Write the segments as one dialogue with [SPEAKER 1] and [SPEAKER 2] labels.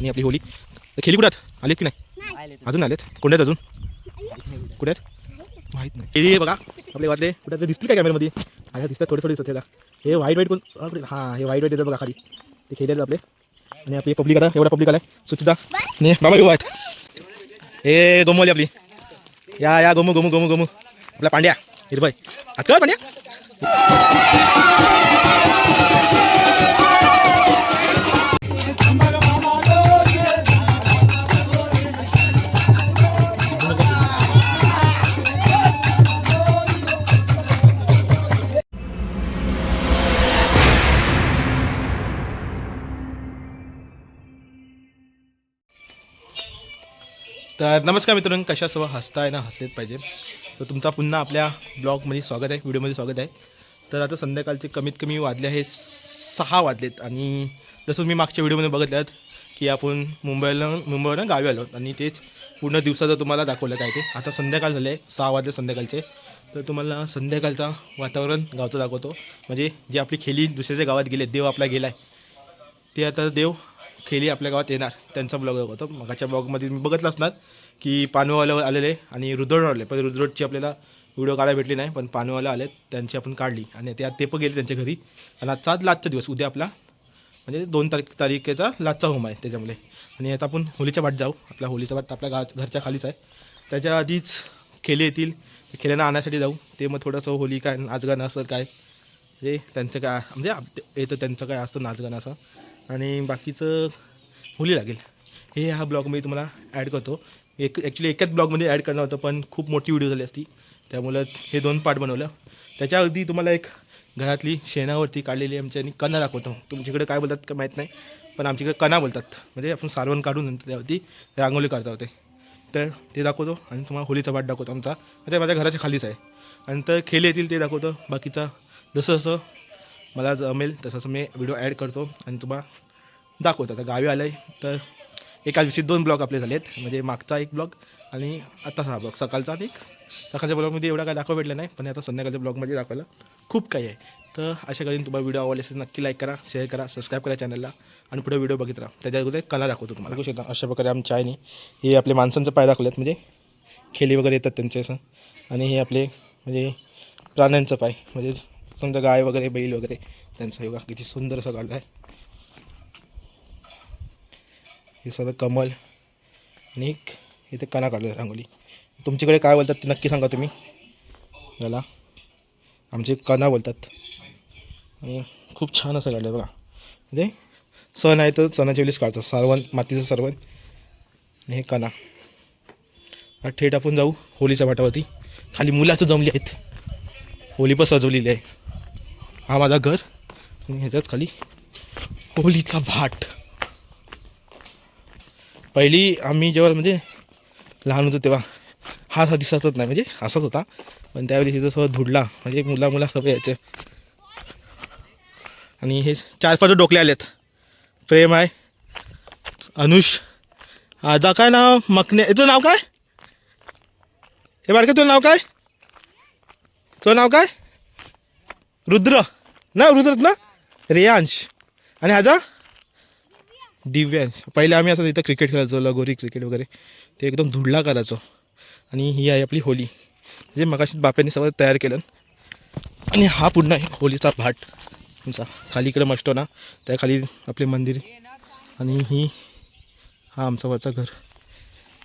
[SPEAKER 1] आणि आपली होली खेळली. कुठे आहेत? आलेत की नाही? अजून आलेत? कोणत्या आहेत अजून? कुठे आहेत माहीत नाही. खेळी बघा आपले वाटले कुठे दिसतील काय कॅमेऱ्यामध्ये? हा दिसतात थोडे थोडे दिसतात. हे वाईट वाईट कोण? हां हे वाईट वाईट येतं बघा खाली. ते खेळले आपले आणि आपली पब्लिक आता एवढा पब्लिक आलाय. सुचिता नाही बाबा येऊ आहेत. हे गोमवली आपली. या गोमू गोमू गोमू गोमू आपला पांड्या हिरबाई कर पांड्या. तर नमस्कार मित्रांनो, कशा सर्व हसताय ना? हसलेच पाहिजे. तर तुमचा पुन्हा आपल्या ब्लॉगमध्ये स्वागत आहे, व्हिडिओमध्ये स्वागत आहे. तर आता संध्याकाळचे कमीत कमी वाजले आहे 6 वाजलेत आणि जसं मी मागच्या व्हिडिओमध्ये बघितल्यात की आपण मुंबईवरून गावी आलो आणि तेच पूर्ण दिवसाचं तुम्हाला दाखवलं काय ते. आता संध्याकाळ झाले 6 वाजले संध्याकाळचे. तर तुम्हाला संध्याकाळचा वातावरण गावचं दाखवतो. म्हणजे जे आपली खेळी दुसऱ्याच्या गावात गेले, देव आपला गेला आहे ते आता देव खेळी आपल्या गावात येणार त्यांचा ब्लॉग दाखवतो. मगाच्या ब्लॉगमध्ये मी बघितलं असणार की पानवाला आलेले आणि रुद्रोड आले, पण रुद्रोडची आपल्याला व्हिडिओ काढायला भेटली नाही, पण पानवाला आले त्यांची आपण काढली आणि ते पण गेले त्यांच्या घरी. आणि आजचा लास्टचा दिवस, उद्या आपला म्हणजे 2 तारखेचा लास्टचा होम आहे त्याच्यामुळे. आणि आता आपण होलीच्या वाट जाऊ. आपला होलीचा वाट आपल्या घरच्या खालीच आहे. त्याच्या आधीच खेळे येतील, खेळ्यांना आणण्यासाठी जाऊ. ते मग थोडंसं होली काय नाचगाणं असं काय म्हणजे त्यांचं काय म्हणजे येतं त्यांचं काय असतं नाचगाणं असं. आणि बाकीचं होली लागेल हे ह्या ब्लॉगमध्ये तुम्हाला ॲड करतो. ॲक्च्युली एकाच ब्लॉगमध्ये ॲड करणार होतं, पण खूप मोठी व्हिडिओ झाली असती त्यामुळं हे 2 पार्ट बनवलं. त्याच्या अगदी तुम्हाला एक घरातली शेणावरती काढलेली आमच्यानी कणा दाखवतो. तुमच्याकडे काय बोलतात का माहीत नाही, पण आमच्याकडे कणा बोलतात. म्हणजे आपण सारवण काढून नंतर त्यावरती रांगोळी काढता होते. तर ते दाखवतो आणि तुम्हाला होलीचा वाट दाखवतो आमचा. म्हणजे माझ्या घराच्या खालीच आहे. आणि तर खेळ येतील ते दाखवतो. बाकीचा जसं जसं मला जमेल तसं मी व्हिडिओ ॲड करतो आणि तुम्हाला दाखवतो. आता गावी आलं आहे तर एका दिवशी 2 ब्लॉग आपले झालेत. म्हणजे मागचा एक ब्लॉग आणि आत्ताचा हा ब्लॉग सकाळचा. आणि सकाळच्या ब्लॉगमध्ये एवढा काय दाखवा भेटलं नाही, पण आता संध्याकाळच्या ब्लॉगमध्ये दाखवायला खूप काही आहे. तर अशा करून तुम्हाला व्हिडिओ आवडले असेल नक्की लाईक करा, शेअर करा, सबस्क्राईब करा चॅनलला आणि पुढे व्हिडिओ बघित राहा. त्याच्या अगोदर कला दाखवतो तुम्हाला. बघू शकता अशा प्रकारे आमच्या आईने हे आपले माणसांचं पाय दाखवलेत, म्हणजे खेळी वगैरे येतात त्यांचे असं. आणि हे आपले म्हणजे प्राण्यांचं पाय, म्हणजे समजा गाय वगैरे बैल वगैरे त्यांचं. योगा किती सुंदर असं काढलं आहे. हे सगळं कमल आणि इथे कणा काढलं रांगोळी. तुमच्याकडे काय बोलतात ते नक्की सांगा तुम्ही. याला आमचे कणा बोलतात. आणि खूप छान असं काढलं बघा. म्हणजे सण आहे तर सणाच्या वेळेस काढतात सारवण, मातीचं सारवण. आणि हे कणा थेट आपण जाऊ होलीच्या वाटावरती. खाली मुलाचं जमले आहेत, होली पण सजवलेली आहे. हा माझा घर आणि ह्याच्यात खाली होलीचा भाट. पहिली आम्ही जेव्हा म्हणजे लहान होतो तेव्हा हा असा दिसतच नाही, म्हणजे असाच होता. पण त्यावेळी हिचं सगळं धुडला, म्हणजे मुला सगळं यायचं. आणि हे 4-5 डोकले आलेत. प्रेम आहे, अनुष, आजा काय नाव, मकने, तुझं नाव काय? हे बारके तुझं नाव काय? तुझं नाव काय? रुद्र ना, रुद्र ना, रेयांश. आणि आजा दिव्यांश. पहिले आम्ही असं इथं क्रिकेट खेळायचो, लगोरी क्रिकेट वगैरे, ते एकदम धुडला करायचो. आणि ही आहे आपली होली, म्हणजे मगाशी बाप्याने सगळं तयार केलं. आणि हा पुन्हा आहे होलीचा भाट तुमचा. खाली इकडं मस्टो ना, त्या खाली आपले मंदिर. आणि हा आमचा वरचा घर.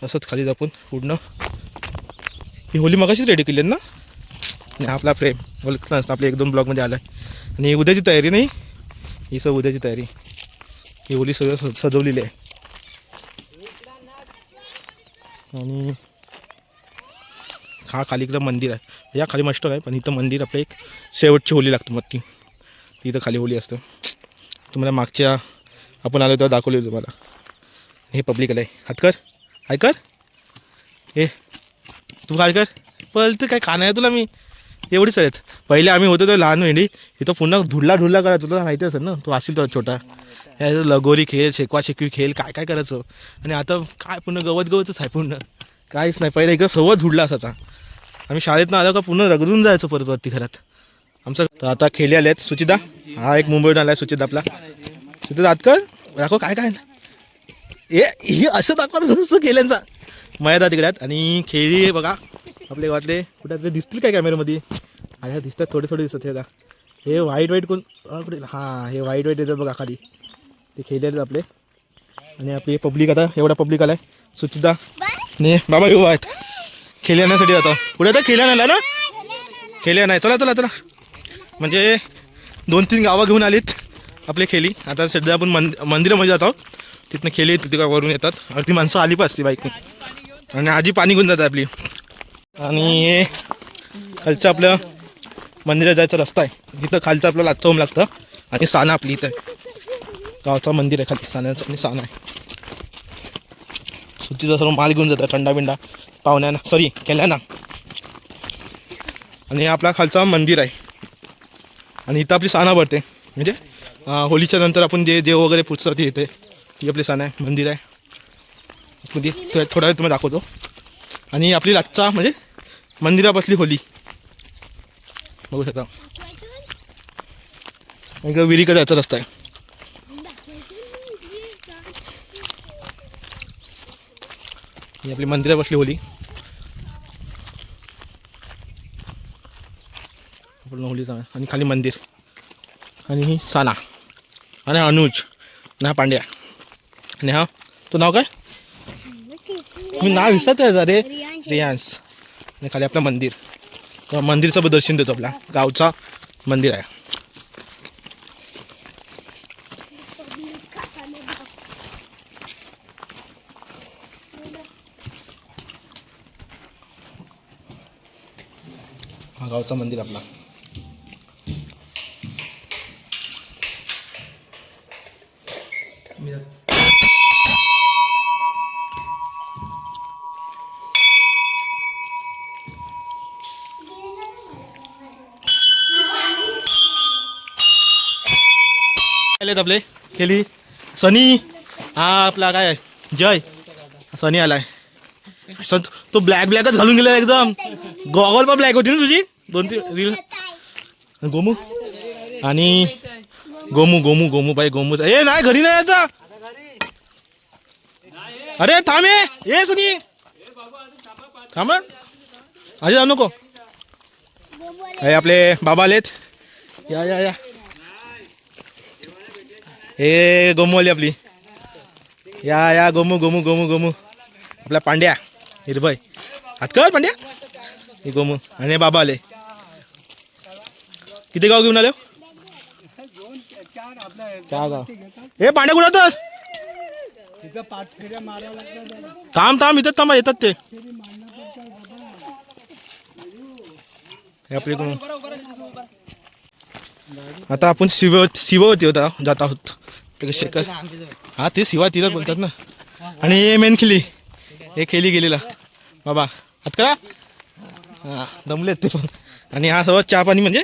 [SPEAKER 1] असंच खाली आपण पूर्ण ही होली मगाशीच रेडी केली ना. आणि आपला प्रेम बोलत असतं आपल्या 1-2 ब्लॉगमध्ये आला आहे. आणि उद्याची तयारी नाही, ही सगळं उद्याची तयारी. ही होली सगळं सजवलेली आहे. आणि हा खाली इकडं मंदिर आहे. या खाली मस्टर आहे, पण इथं मंदिर आपलं एक शेवटची होली लागतो मग ती इथं खाली होली असतं. तुम्हाला मागच्या आपण आलो तेव्हा दाखवली तुम्हाला. हे पब्लिक आलं आहे. हातकर ऐकर, हे तू काय कर पळतं काय खाणं आहे तुला. मी एवढीच आहेत. पहिले आम्ही होतो तर लहान वेळी इथं पुन्हा धुडला करायचो. तुला माहिती असेल ना, तो असेल तो छोटा. या लगोरी खेळ, शेकवा शेकवी खेळ काय काय करायचो. आणि आता काय पुन्हा गवतच आहे, पुन्हा काहीच नाही. पहिले इकडं सवय धुडला असायचा. आम्ही शाळेतनं आलो का पुन्हा रगडून जायचो परत वरती घरात आमचं. तर आता खेळी आले आहेत. सुचिता, हा एक मुंबईहून आला आहे सुचिता आपला. सुचिता आतकर दाखव काय काय हे असं दाखवतं नुसतं खेळ्यांचा मर्यादा तिकडे आहेत. आणि खेळी बघा आपल्या गावातले कुठे दिसतील काय कॅमेऱ्यामध्ये? ह्या दिसतात थोडे थोडे दिसतात हे का. हे व्हाईट कोण कुठे हां हे व्हाईट येतात बघा खाली ते खेळले आहेत आपले. आणि आपली पब्लिक आता एवढा पब्लिक आलाय. सुचिता ने बाबा येऊ आहेत खेळण्यासाठी आता पुढे आता खेळ्या नाही ना खेळ्या नाही. चला चला चला म्हणजे 2-3 गावं घेऊन आलीत आपले खेळी. आता सध्या आपण मंदिरामध्ये जात आहोत. तिथनं खेळी तिथे वरून येतात. अर्धी माणसं आली पण असते बाईक आणि आजी पाणी घेऊन जातात आपली. आणि हे खालचं आपलं मंदिरात जायचा रस्ता आहे जिथं खालचं आपलं लागतं लागतं. आणि साना आपली इथं गावचं मंदिर आहे खाली साण्याचं आणि साना आहे. सुट्टीचा सर्व माल घेऊन जातात थंडा बिंडा पाहुण्यांना सॉरी केल्याना. आणि आपला खालचा मंदिर आहे आणि इथं आपली साना भरते म्हणजे होलीच्या नंतर आपण जे देव वगैरे पुजतात येते ही आपली साना आहे मंदिर आहे. मध्ये थोडा वेळ तुम्हाला दाखवतो. आणि आपली लाटचा म्हणजे मंदिरापासली होली बघू शकता. विहिरीकडे जायचा रस्ता आहे. ही आपली मंदिरात बसली होली पूर्ण होली आणि खाली मंदिर. आणि ही साना आणि अनुज ना पांड्या. आणि हा तो नाव काय मी नाव विसरत आहे रे रियांश. आणि खाली आपलं मंदिर तर मंदिरचं दर्शन देतो आपल्या गावचा मंदिर आहे. हा गावचा मंदिर आपला. आपले केली सनी हा आपला काय जय सनी आलाय. तो ब्लॅकच घालून गेला एकदम. गॉगल पण ब्लॅक होती ना तुझी 2-3 रील. गोमू आणि गोमू बाई गोमू ए नाही घरी नाही यायचा. अरे थांब ये सनी थांब अरे जाऊ नको. हे आपले बाबा आलेत. या हे गोमू आली आपली. या गोमू आपला पांड्या हिरबाई हात कर पांड्या. हे गोमू आणि बाबा आले. किती गाव घेऊन आले? 4 गाव. हे पांड्या कुठं होतस? थांब इथं थांबा येतात ते. आपले आता आपण शिववती होता जात आहोत. शेखर हा ते शिवा तिला बोलतात ना. आणि हे मेन खिली हे खेळली गेलेला बाबा हात करा हां दमलेत ते पण. आणि हा सर्व चहा पाणी म्हणजे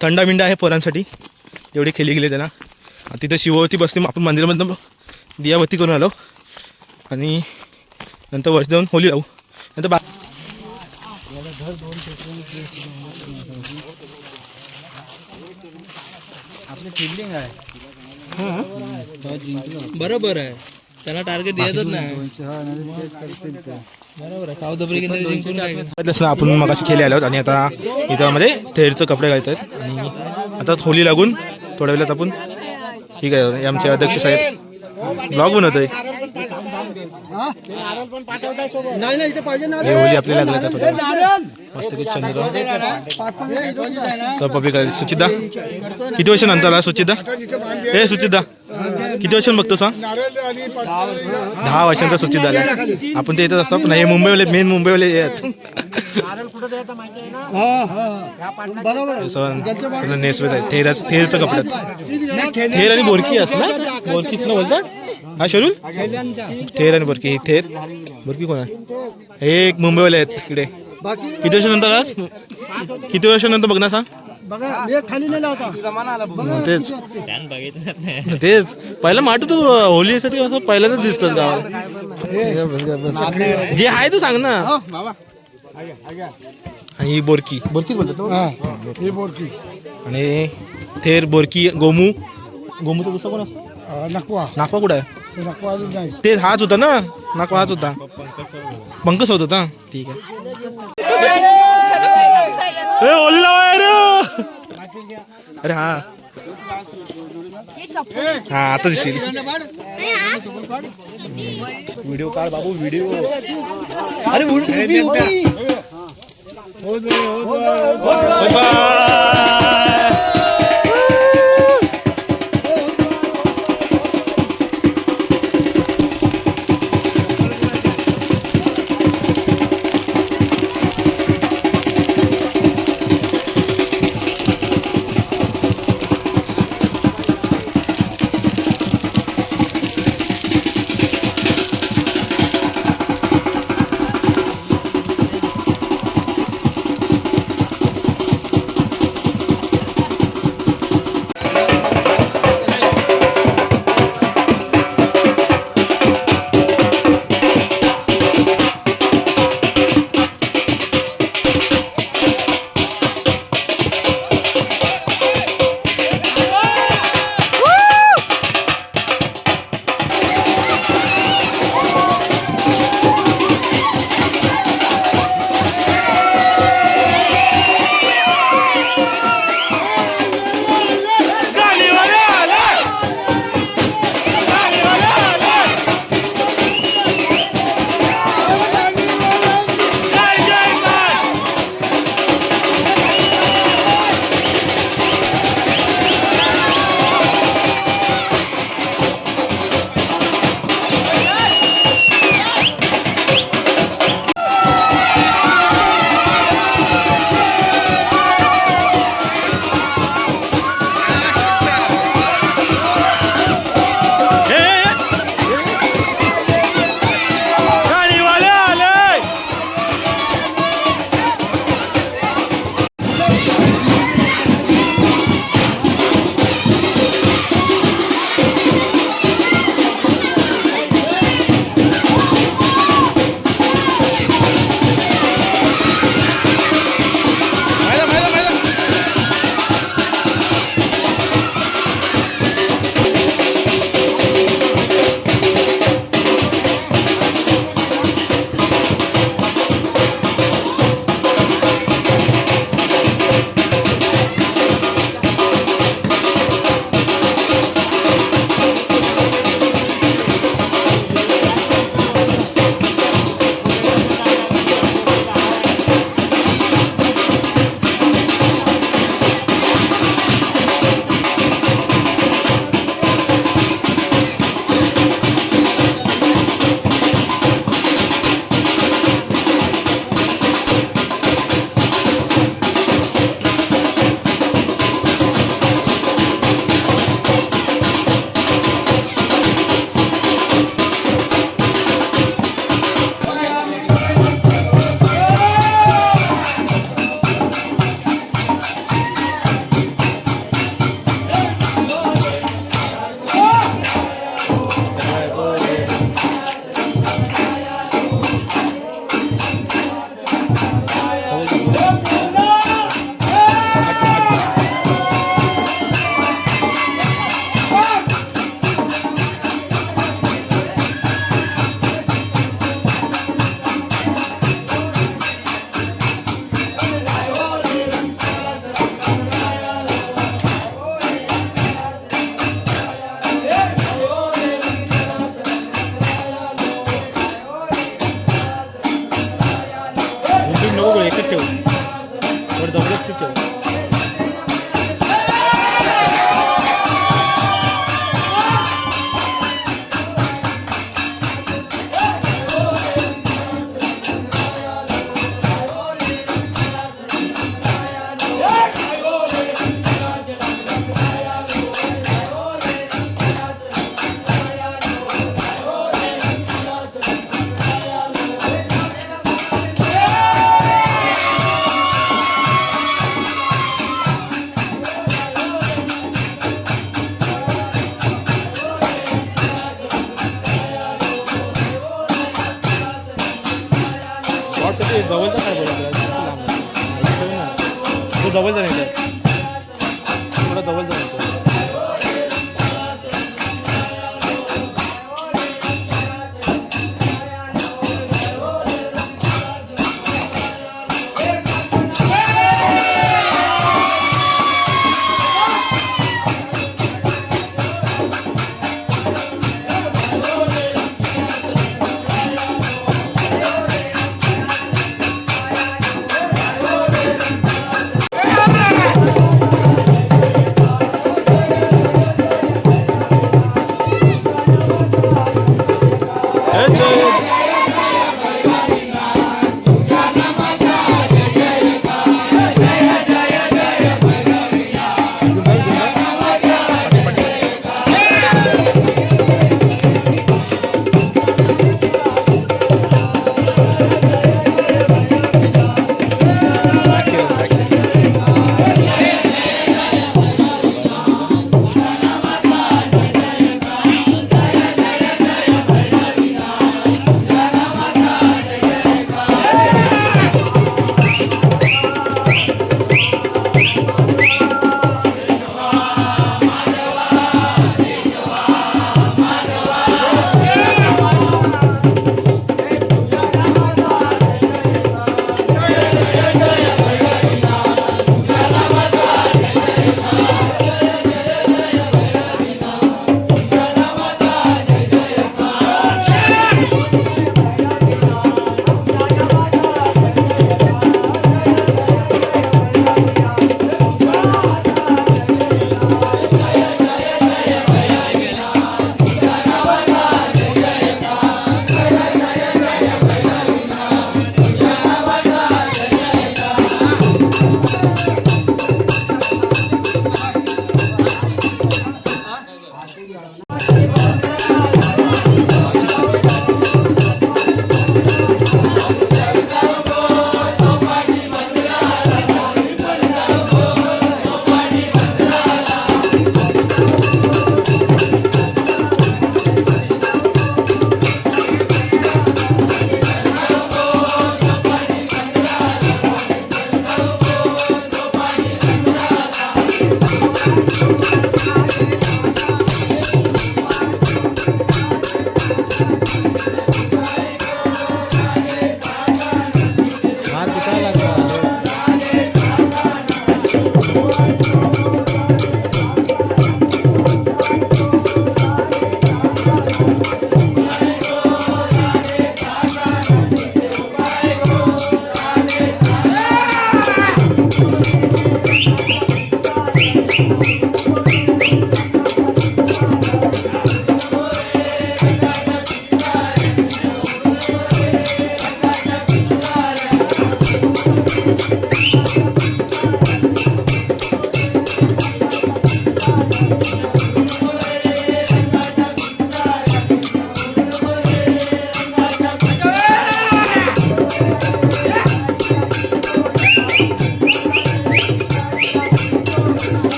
[SPEAKER 1] थंडा बिंडा आहे पोरांसाठी जेवढी खेळली गेली त्यांना. तिथं शिववती बसली आपण मंदिरामधून दियाबत्ती करून आलो. आणि नंतर वरती जाऊन होली लावू. नंतर आपली फिल्डिंग आहे
[SPEAKER 2] बरोबर आहे. त्याला टार्गेट द्यायचंच नाही. बरोबर आहे. साऊथ आफ्रिकेने जिंकून काय
[SPEAKER 1] ना आपण मग असे खेळले आलो. आणि आता इथं मध्ये थेरचं कपडे घालत आहेत. आणि आता होली लागून थोड्या वेळात आपण ठीक आहे आमचे अध्यक्ष साहेब ब्लॉग बनवतोय. होली आपल्याला मस्त चंद्र पब्लिक आहे. सुचिता किती वर्षानंतर आला? सुचिता हे सुचिता किती वर्षांनी बघतो सांग? 10 वर्षांचा सुचिता आला. आपण ते येतच असतो पण हे मुंबईवाले मेन मुंबईवाले नेसवेत आहे. थेरचं कपड्यात थेर आणि बोरकी असं ना बोरकी बोलतात. हा शरूल थेर आणि बोरकी. थेर बोरकी कोण आहे? हे एक मुंबईवाले आहेत इकडे. किती वर्षानंतर आज किती वर्षानंतर बघ ना सांग. तेच पहिला माठ तू होलीसाठी असं पहिल्यांदाच दिसतोस गावाला. जे आहे तू सांग ना. ही बोरकी बोलतात बोरकी. आणि थेर बोरकी गोमूचा दुसरा कोण असतो? नाकवा कुठं आहे? ते हाच होता ना नाकवा हाच होता पंकज होत होता ठीक आहे ओल्ला अरे हा हा आता दिसशील व्हिडिओ काढ बाबू व्हिडिओ अरे
[SPEAKER 3] जवळचा काय बोलतो तो जवळचा नाही तर थोडा जवळचा नाही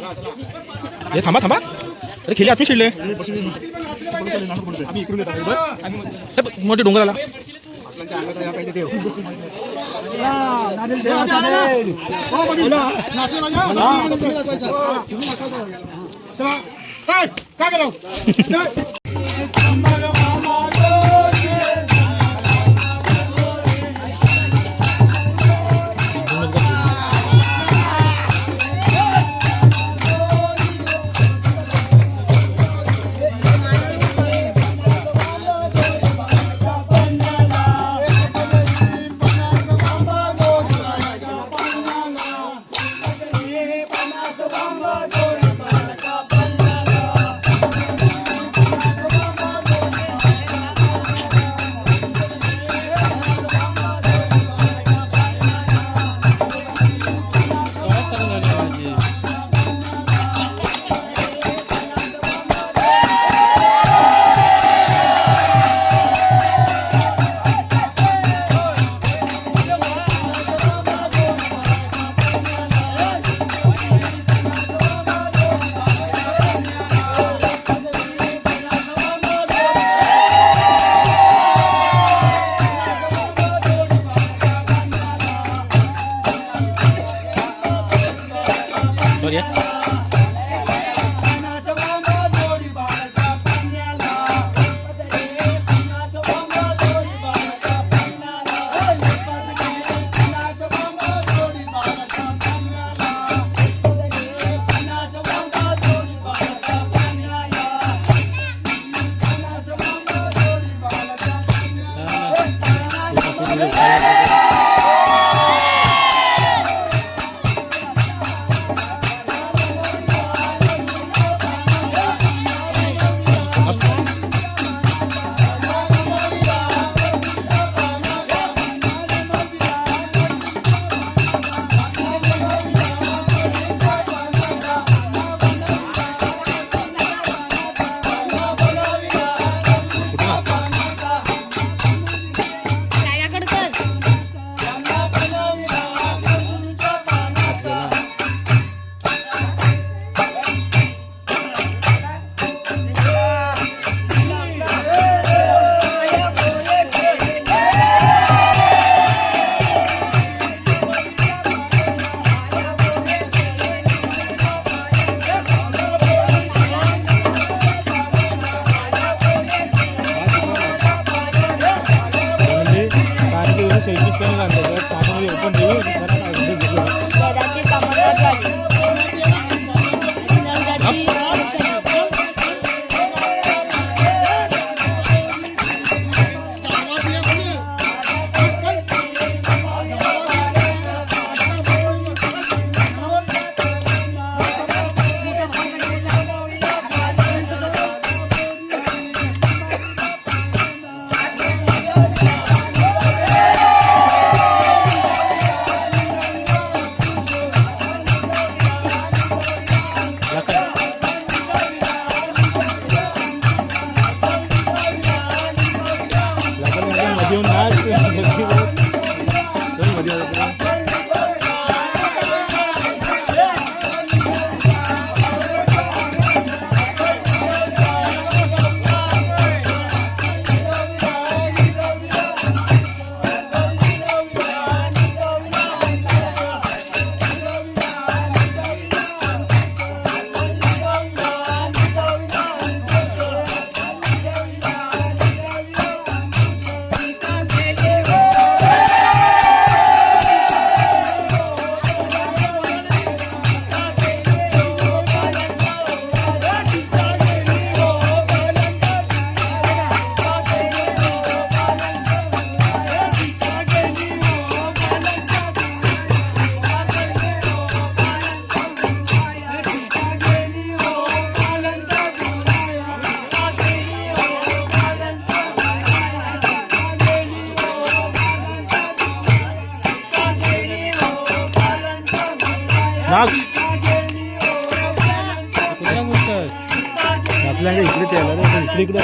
[SPEAKER 1] हे थांबा थांबा अरे खेळले आत्मी शिरले मोठे डोंगर आला आपल्याला इकडे यायला इकडे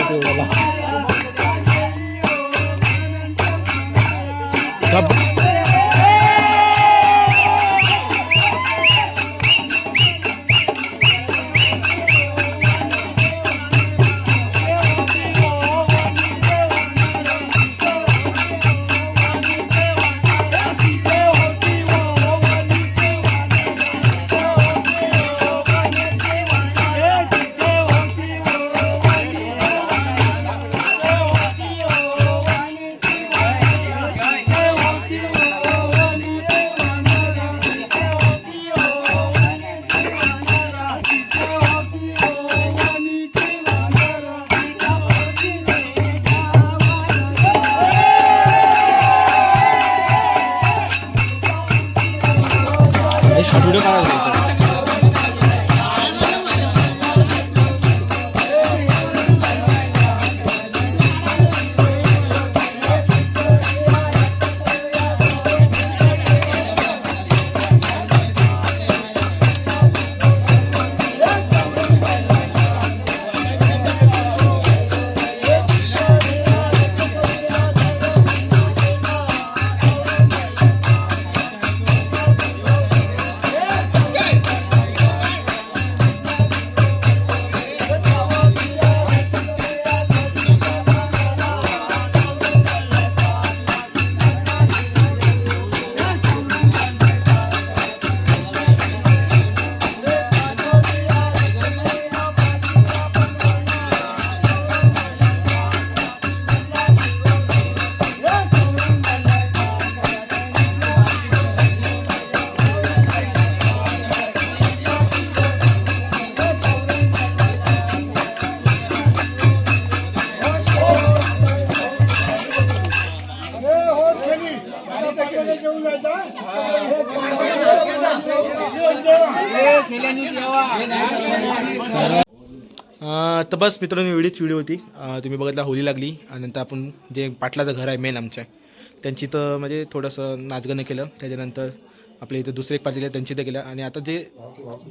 [SPEAKER 1] तर बस मित्रांनो एवढीच व्हिडिओ होती. तुम्ही बघितला होली लागली आणि नंतर आपण जे पाटलाचं घर आहे मेन आमच्या त्यांची तर म्हणजे थोडंसं नाचगाणं केलं. त्याच्यानंतर आपले इथे दुसरे एक पाटील आहे त्यांची ते केलं आणि आता जे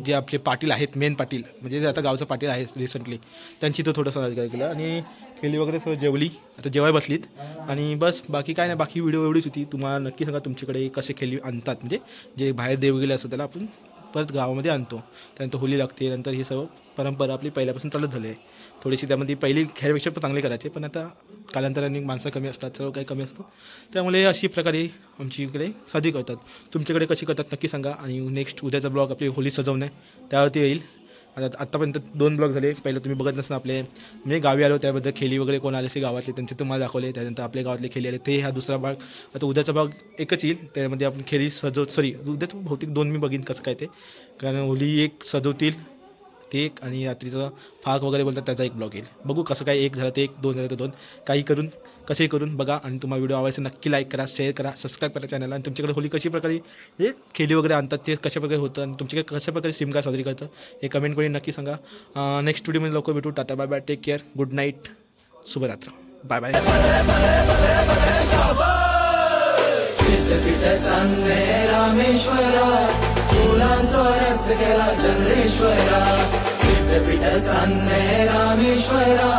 [SPEAKER 1] जे आपले पाटील आहेत मेन पाटील म्हणजे जे आता गावचं पाटील आहे रिसेंटली त्यांची तर थोडंसं नाचगाणं केलं आणि खेळली वगैरे सगळं जेवली. आता जेवाय बसलीत आणि बस बाकी काय नाही. बाकी व्हिडिओ एवढीच होती. तुम्हाला नक्की सांगा तुमच्याकडे कसे खेळली आणतात म्हणजे जे बाहेर देव गेले असतं त्याला आपण परत गावामध्ये आणतो. त्यानंतर होली लागते. नंतर ही सर्व परंपरा आपली पहिल्यापासून चालत झाली आहे. थोडीशी त्यामध्ये पहिली खेळापेक्षा पण चांगले करायचे पण आता कालांतराने माणसं कमी असतात सर्व काही कमी असतं त्यामुळे अशी प्रकारे आमची इकडे साजरी करतात. तुमच्याकडे कशी करतात नक्की सांगा. आणि नेक्स्ट उद्याचा ब्लॉग आपली होली सजवणे त्यावरती येईल. आता आत्तापर्यंत 2 ब्लॉग झाले. पहिलं तुम्ही बघत नसता आपले म्हणजे गावी आलो त्याबद्दल खेळी वगैरे कोण आले असे गावातले त्यांचे तुम्हाला दाखवले. त्यानंतर आपल्या गावातले खेळी आले ते हा दुसरा भाग. आता उद्याचा भाग एकच येईल त्यामध्ये आपण खेळी उद्या बहुतेक 2 मी बघीन कसं काय ते कारण होली एक सजवतील ते एक आणि रात्रीचा फाग वगैरे बोलतात त्याचा एक ब्लॉग येईल. बघू कसं काय 1 झालं ते 1 2 झालं तर 2 काही करून कसेही करून बघा. आणि तुम्हाला व्हिडिओ आवडला नक्की लाईक करा शेअर करा सबस्क्राईब करा चॅनलला. आणि तुमच्याकडे होली कशी प्रकारे म्हणजे खेळी वगैरे आणतात ते कशा प्रकारे होतं आणि तुमच्याकडे कशा प्रकारे सिम कार्ड साजरी करतं हे कमेंट करून नक्की सांगा. नेक्स्ट व्हिडिओमध्ये लवकर भेटू. Tata bye bye take care good night शुभरात्र बाय बाय.
[SPEAKER 4] रामेश्वरा फुलांचा रथ गेला चंद्रेश्वरा पीठ पीठ चांदणे रामेश्वरा.